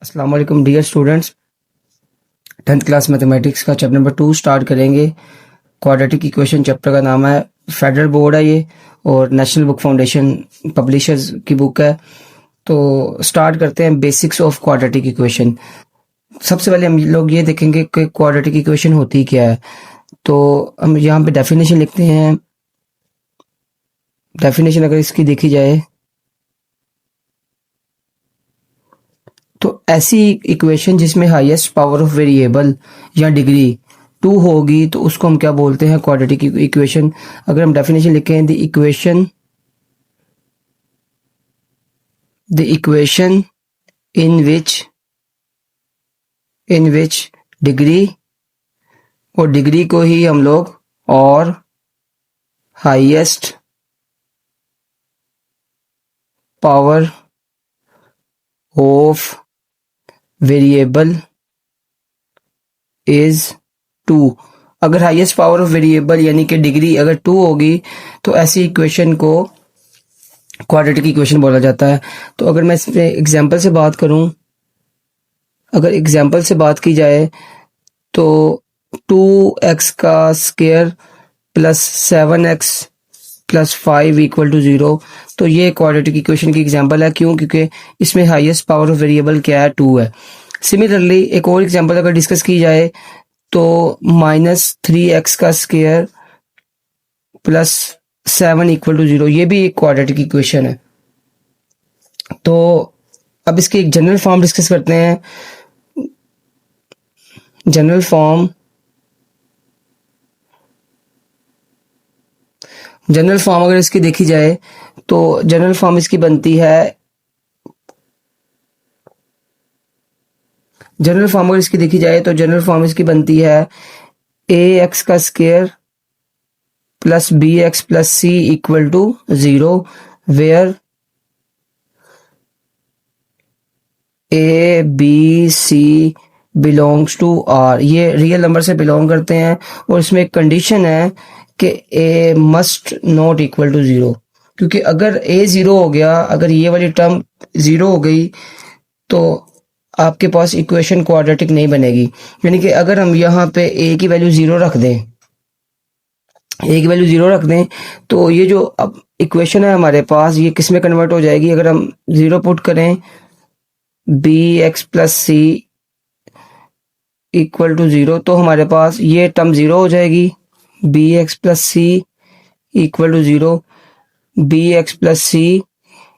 अस्सलाम वालेकुम dear students. 10th class mathematics का चैप्टर नंबर 2 स्टार्ट करेंगे। क्वाड्रेटिक इक्वेशन चैप्टर का नाम है। फेडरल बोर्ड है ये और नेशनल बुक फाउंडेशन पब्लिशर्स की बुक है। तो स्टार्ट करते हैं बेसिक्स ऑफ क्वाड्रेटिक इक्वेशन। सबसे पहले हम लोग ये देखेंगे कि क्वाड्रेटिक इक्वेशन होती क्या है। तो हम यहाँ पे डेफिनेशन लिखते हैं। डेफिनेशन अगर इसकी देखी जाए तो ऐसी इक्वेशन जिसमें हाईएस्ट पावर ऑफ वेरिएबल या डिग्री 2 होगी तो उसको हम क्या बोलते हैं, क्वाड्रेटिक इक्वेशन। अगर हम डेफिनेशन लिखें, the equation in which degree, और डिग्री को ही हम लोग और highest power of variable is 2। अगर हाईएस्ट पावर ऑफ वेरिएबल यानी कि डिग्री अगर 2 होगी तो ऐसी इक्वेशन को क्वाड्रेटिक इक्वेशन बोला जाता है। तो अगर मैं इसमें एग्जांपल से बात करूं, अगर एग्जांपल से बात की जाए तो 2x का square plus 7x plus 5 equal to 0, तो ये क्वाड्रेटिक इक्वेशन की एग्जांपल है। क्यों? क्योंकि इसमें हाईएस्ट पावर ऑफ वेरिएबल क्या है, 2 है। सिमिलरली एक और एग्जांपल अगर डिस्कस की जाए तो -3x का स्क्वायर प्लस 7 इक्वल टू 0, ये भी एक क्वाड्रेटिक इक्वेशन है। तो अब इसकी एक जनरल फॉर्म डिस्कस करते हैं। जनरल फॉर्म अगर इसकी देखी जाए तो जनरल फॉर्म इसकी बनती है, जनरल फॉर्म अगर इसकी देखी जाए तो जनरल फॉर्म इसकी बनती है ax का square plus bx plus c equal to 0, where a b c belongs to r। ये रियल नंबर से बिलोंग करते हैं और इसमें एक कंडीशन है कि a must not equal to 0, क्योंकि अगर a 0 हो गया, अगर ये वाली टर्म 0 हो गई तो आपके पास इक्वेशन क्वाड्रेटिक नहीं बनेगी। यानी कि अगर हम यहाँ पे a की वैल्यू 0 रख दें, तो ये जो अब इक्वेशन है हमारे पास, ये किस में कन्वर्ट हो जाएगी? अगर हम 0 पुट करें, bx plus C equal to 0, तो हमारे पास ये टर्म 0 हो जाएगी। bx plus C equal to 0, bx plus C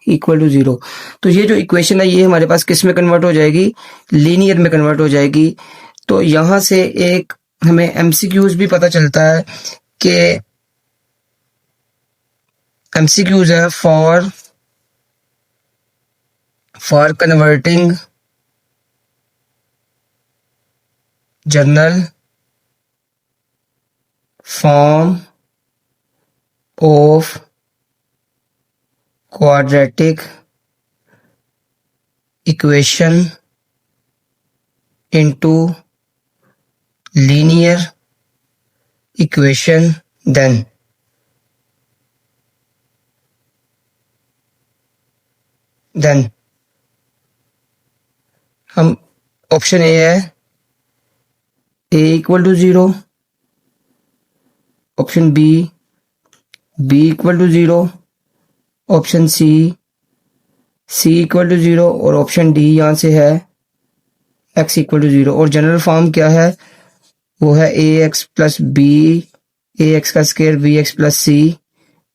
equal to 0। तो ये जो इक्वेशन है ये हमारे पास किस में कन्वर्ट हो जाएगी? लीनियर में कन्वर्ट हो जाएगी। तो यहाँ से एक हमें एमसीक्यूज भी पता चलता है कि एमसीक्यूज है for converting general form of quadratic equation into linear equation, then हम ऑप्शन ए है a equal to 0, option B equal to 0, option C equal to 0 और ऑप्शन डी यहाँ से है x इक्वल टू 0। और जनरल फॉर्म क्या है? वो है ax प्लस बी, ax का square bx plus C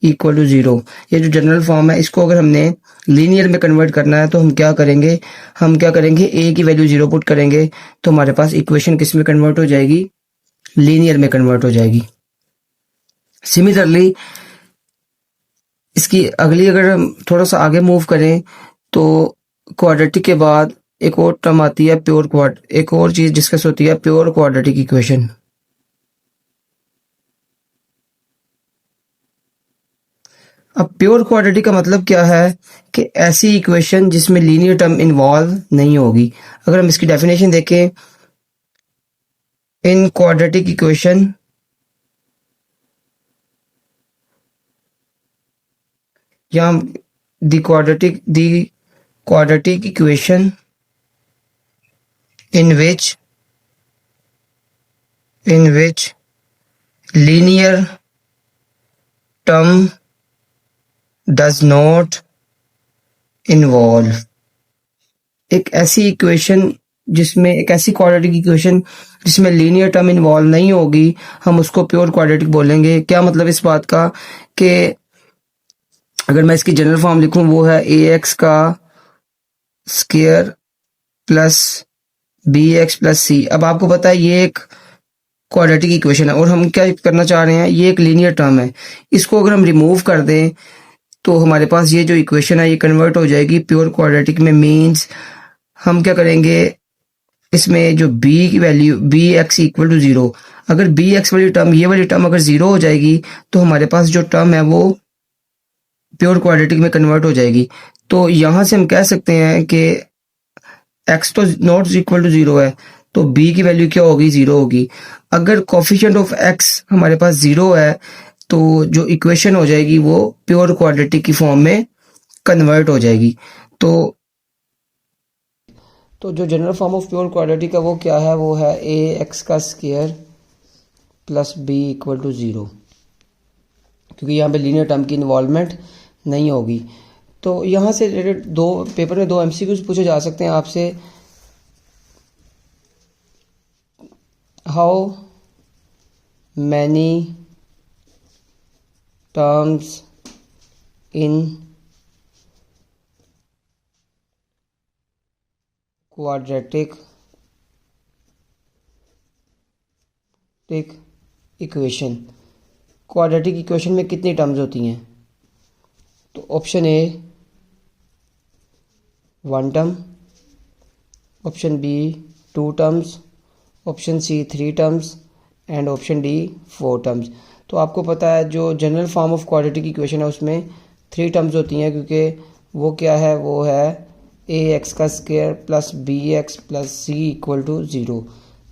equal to 0। ये जो जनरल फॉर्म है इसको अगर हमने लीनियर में कन्वर्ट करना है तो हम क्या करेंगे? a की वैल्यू 0 पुट करेंगे तो हमारे पास इक्वेशन किस में कन्वर्ट हो जाएगी? लीनियर में कन्वर्ट हो जाएगी। सिमिलरली इसकी अगली अगर हम थोड़ा सा आगे मूव करें तो क्वाड्रेटिक के बाद एक और टर्म आती है एक और चीज डिस्कस होती है, प्योर क्वाड्रेटिक इक्वेशन। अब प्योर क्वाड्रेटिक का मतलब क्या है कि ऐसी इक्वेशन जिसमें लीनियर टर्म इन्वॉल्व नहीं होगी। अगर हम इसकी डेफिनेशन देखें, इन क्वाड्रेटिक इक्वेशन या the quadratic equation in which linear term does not involve। एक ऐसी इक्वेशन जिसमें एक ऐसी क्वाड्रेटिक इक्वेशन जिसमें लीनियर टर्म इन्वॉल्व नहीं होगी, हम उसको प्योर क्वाड्रेटिक बोलेंगे। क्या मतलब इस बात का कि अगर मैं इसकी जनरल फॉर्म लिखूं वो है ए एक्स का square plus B X plus C. अब आपको पता है ये एक क्वाड्रेटिक इक्वेशन है और हम क्या करना चाह रहे हैं, ये एक लीनियर टर्म है। इसको अगर हम रिमूव कर दें तो हमारे पास ये जो इक्वेशन है ये कन्वर्ट हो जाएगी प्योर क्वाड्रेटिक में। मीन्स हम क्या करेंगे, इसमें जो b की value B X equal to 0, अगर बी एक्स वाली टर्म, ये वाली टर्म अगर 0 हो जाएगी तो हमारे पास जो टर्म है वो प्योर क्वाड्रेटिक में कन्वर्ट हो जाएगी। तो यहाँ से हम कह सकते हैं कि x तो नॉट इक्वल टू 0 है तो b की वैल्यू क्या होगी, 0 होगी। अगर कोफिशिएंट ऑफ x हमारे पास 0 है तो जो इक्वेशन हो जाएगी वो प्योर क्वाड्रेटिक की फॉर्म में कन्वर्ट हो जाएगी। तो जो general form of pure quadratic है वो क्या है, वो है ए एक्स का square plus B equal to 0, क्योंकि यहाँ पे लीनियर टर्म की इन्वॉल्वमेंट नहीं होगी। तो यहाँ से रिलेटेड दो पेपर में 2 एमसीक्यूज पूछे जा सकते हैं आपसे। How many terms in quadratic equation, quadratic equation में कितनी टर्म्स होती हैं। तो option A 1 term, option B 2 terms, option C 3 terms and option D 4 terms. तो आपको पता है जो general form of quadratic equation है उसमें 3 टर्म्स होती हैं, क्योंकि वो क्या है, वो है ए एक्स का square plus B X plus C equal to 0।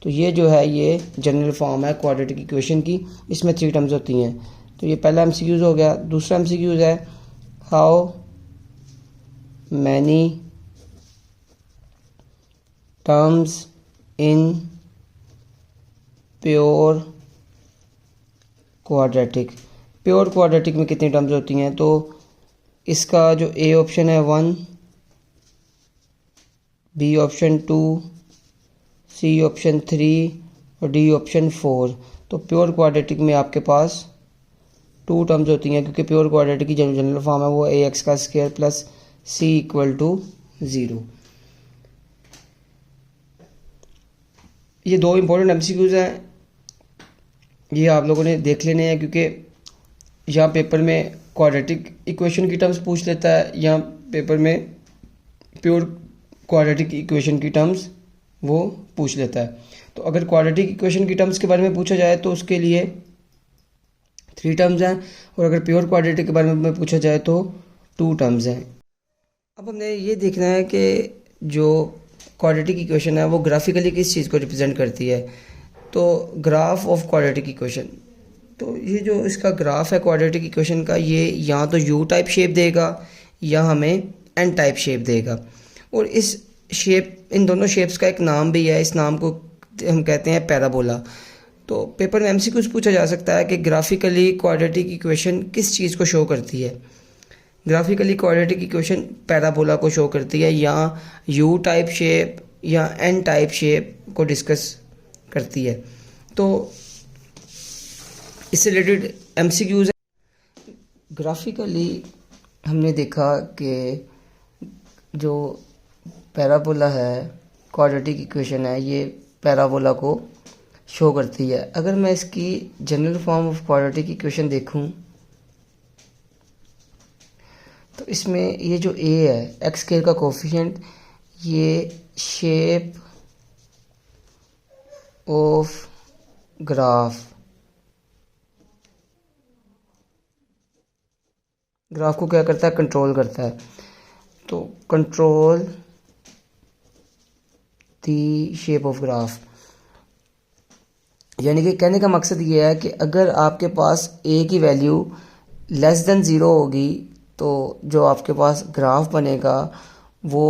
तो ये जो है ये जनरल फॉर्म है क्वाड्रेटिक इक्वेशन की, इसमें 3 टर्म्स होती हैं। तो ये पहला एमसीक्यूज हो गया। दूसरा एमसीक्यूज है how many terms in pure quadratic, pure quadratic में कितनी टर्म्स होती हैं। तो इसका जो ए ऑप्शन है 1, बी ऑप्शन 2, सी ऑप्शन 3 और डी ऑप्शन 4। तो प्योर क्वाड्रेटिक में आपके पास 2 टर्म्स होती हैं, क्योंकि प्योर क्वाड्रेटिक की जनरल फॉर्म है वो ए एक्स का square plus C equal to 0। ये 2 इंपॉर्टेंट एमसीक्यूज हैं, ये आप लोगों ने देख लेने हैं, क्योंकि यहाँ पेपर में क्वाड्रेटिक इक्वेशन की टर्म्स पूछ लेता है, यहाँ पेपर में प्योर क्वाड्रेटिक इक्वेशन की टर्म्स वो पूछ लेता है। तो अगर क्वाड्रेटिक इक्वेशन की टर्म्स के बारे में पूछा जाए तो उसके लिए 3 टर्म्स हैं, और अगर प्योर क्वाड्रेटिक के बारे में पूछा जाए तो 2 टर्म्स हैं। अब हमने ये देखना है कि जो क्वाड्रेटिक इक्वेशन है वो ग्राफिकली किस चीज़ को रिप्रेजेंट करती है। तो ग्राफ ऑफ क्वाड्रेटिक इक्वेशन, तो ये जो इसका ग्राफ है क्वाड्रेटिक इक्वेशन का, ये या तो यू टाइप शेप देगा या हमें एन टाइप शेप देगा। और इस शेप, इन दोनों शेप्स का एक नाम भी है, इस नाम को हम कहते हैं पैराबोला। तो पेपर में एमसीक्यूज पूछा जा सकता है कि ग्राफिकली क्वाड्रेटिक इक्वेशन किस चीज़ को शो करती है। ग्राफिकली क्वाड्रेटिक इक्वेशन पैराबोला को शो करती है, या यू टाइप शेप या एन टाइप शेप को डिस्कस करती है। तो इससे रिलेटेड एमसीक्यूज है। ग्राफिकली हमने देखा कि जो पैराबोला है, क्वाड्रेटिक इक्वेशन है, ये पैराबोला को शो करती है। अगर मैं इसकी general form of quadratic equation देखूं तो इसमें ये जो ए है, एक्स स्क्वायर का कोफिशिएंट, ये शेप ऑफ ग्राफ को क्या करता है, कंट्रोल करता है। तो control the shape of graph, यानी कि कहने का मकसद ये है कि अगर आपके पास ए की वैल्यू लेस देन 0 होगी तो जो आपके पास ग्राफ बनेगा वो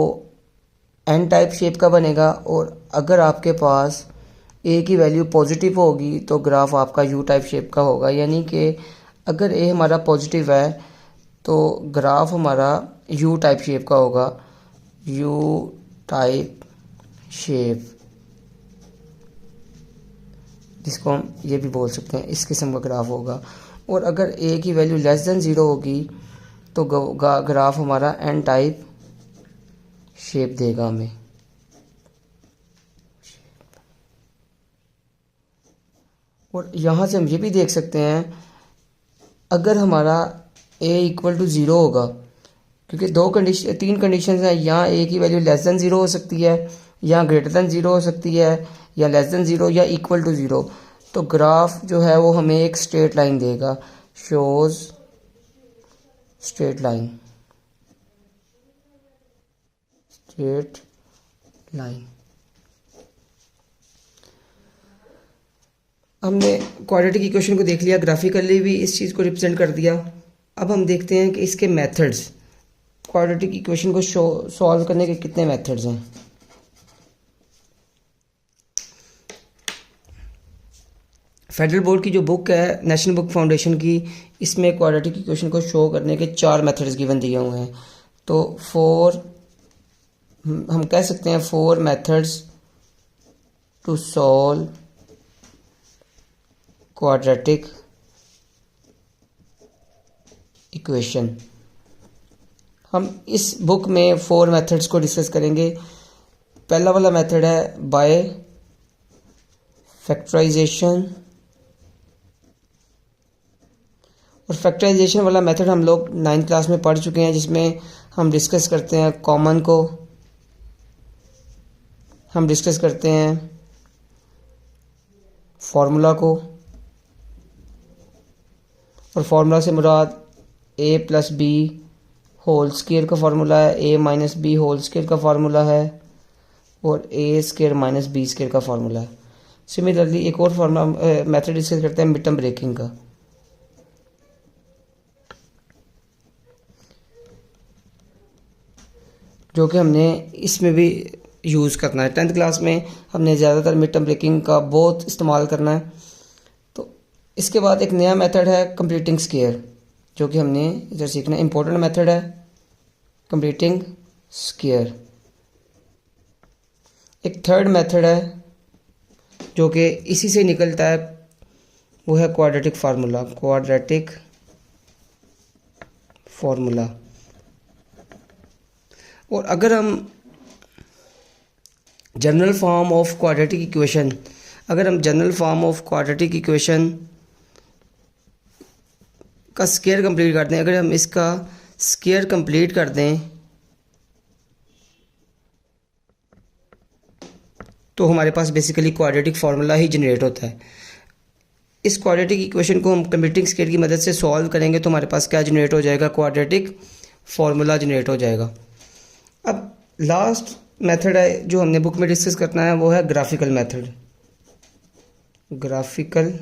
एन टाइप शेप का बनेगा, और अगर आपके पास ए की वैल्यू पॉजिटिव होगी तो ग्राफ आपका यू टाइप शेप का होगा। यानी कि अगर ए हमारा पॉजिटिव है तो ग्राफ हमारा यू टाइप शेप का होगा, यू टाइप शेप, जिसको हम ये भी बोल सकते हैं, इस किस्म का ग्राफ होगा। और अगर ए की वैल्यू लेस देन ज़ीरो होगी तो ग्राफ हमारा एन टाइप शेप देगा हमें। और यहाँ से हम ये भी देख सकते हैं, अगर हमारा ए इक्वल टू ज़ीरो होगा, क्योंकि तीन कंडीशन हैं, यहाँ ए की वैल्यू लेस देन ज़ीरो हो सकती है, यहाँ ग्रेटर देन ज़ीरो हो सकती है, या लेस देन ज़ीरो या इक्वल टू ज़ीरो, तो ग्राफ जो है वो हमें एक स्ट्रेट लाइन देगा, shows straight line, straight line. हमने क्वाड्रेटिक इक्वेशन को देख लिया, ग्राफिकली भी इस चीज़ को रिप्रेजेंट कर दिया। अब हम देखते हैं कि इसके मेथड्स, क्वाड्रेटिक इक्वेशन को सॉल्व करने के कितने मेथड्स हैं। फेडरल बोर्ड की जो बुक है नेशनल बुक फाउंडेशन की, इसमें क्वाड्रेटिक इक्वेशन को शो करने के 4 मेथड्स गिवन दिए हुए हैं। तो हम कह सकते हैं 4 methods to solve quadratic equation. हम इस बुक में 4 मेथड्स को डिस्कस करेंगे। पहला वाला मेथड है बाय फैक्टराइजेशन, और फैक्टराइजेशन वाला मेथड हम लोग 9th क्लास में पढ़ चुके हैं, जिसमें हम डिस्कस करते हैं कॉमन को, हम डिस्कस करते हैं फार्मूला को, और फार्मूला से मुराद a plus B whole square का फार्मूला है, a minus B whole square का फार्मूला है, और a square minus B square का फार्मूला है। सिमिलरली एक और फार्मूला मेथड डिस्कस करते हैं मिड टर्म ब्रेकिंग का। जो कि हमने इसमें भी यूज़ करना है। 10th क्लास में हमने ज़्यादातर मिड टर्म ब्रेकिंग का बहुत इस्तेमाल करना है। तो इसके बाद एक नया मेथड है कंप्लीटिंग स्क्वायर, जो कि हमने इधर सीखना है। इम्पोर्टेंट मेथड है कंप्लीटिंग स्क्वायर। एक थर्ड मेथड है जो कि इसी से निकलता है, वो है क्वाड्रेटिक फार्मूला, क्वाड्रेटिक फार्मूला। और अगर हम general form of quadratic equation, का स्क्वायर कंप्लीट करते हैं, अगर हम इसका स्क्वायर कंप्लीट कर दें तो हमारे पास बेसिकली क्वाड्रेटिक फार्मूला ही जनरेट होता है। इस क्वाड्रेटिक इक्वेशन को हम कंप्लीटिंग स्क्वायर की मदद से सॉल्व करेंगे तो हमारे पास क्या जनरेट हो जाएगा, क्वाड्रेटिक फार्मूला जनरेट हो जाएगा। अब लास्ट मेथड है जो हमने बुक में डिस्कस करना है, वो है ग्राफिकल मेथड। ग्राफिकल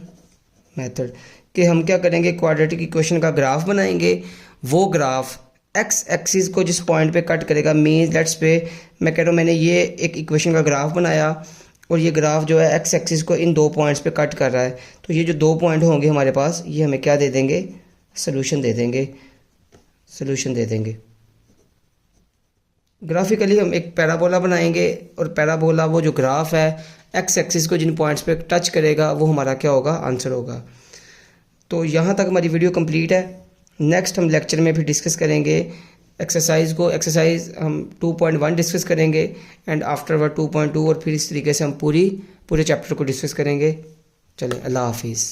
मेथड कि हम क्या करेंगे, क्वाड्रेटिक इक्वेशन का ग्राफ बनाएंगे। वो ग्राफ एक्स एक्सिस को जिस पॉइंट पे कट करेगा, मीन लेट्स पे मैं कह रहा हूँ मैंने ये एक इक्वेशन का ग्राफ बनाया और ये ग्राफ जो है एक्स एक्सिस को इन 2 पॉइंट्स पे कट कर रहा है, तो ये जो 2 पॉइंट होंगे हमारे पास, ये हमें क्या दे देंगे, सोल्यूशन दे देंगे। ग्राफिकली हम एक पैराबोला बनाएंगे और पैराबोला वो जो ग्राफ है एक्स एक्सिस को जिन पॉइंट्स पे टच करेगा वो हमारा क्या होगा, आंसर होगा। तो यहाँ तक हमारी वीडियो कंप्लीट है। नेक्स्ट हम लेक्चर में भी डिस्कस करेंगे एक्सरसाइज हम 2.1 डिस्कस करेंगे एंड आफ्टरवर्ड 2.2, और फिर इस तरीके से हम पूरे चैप्टर को डिस्कस करेंगे। चलें, अल्लाह हाफिज़।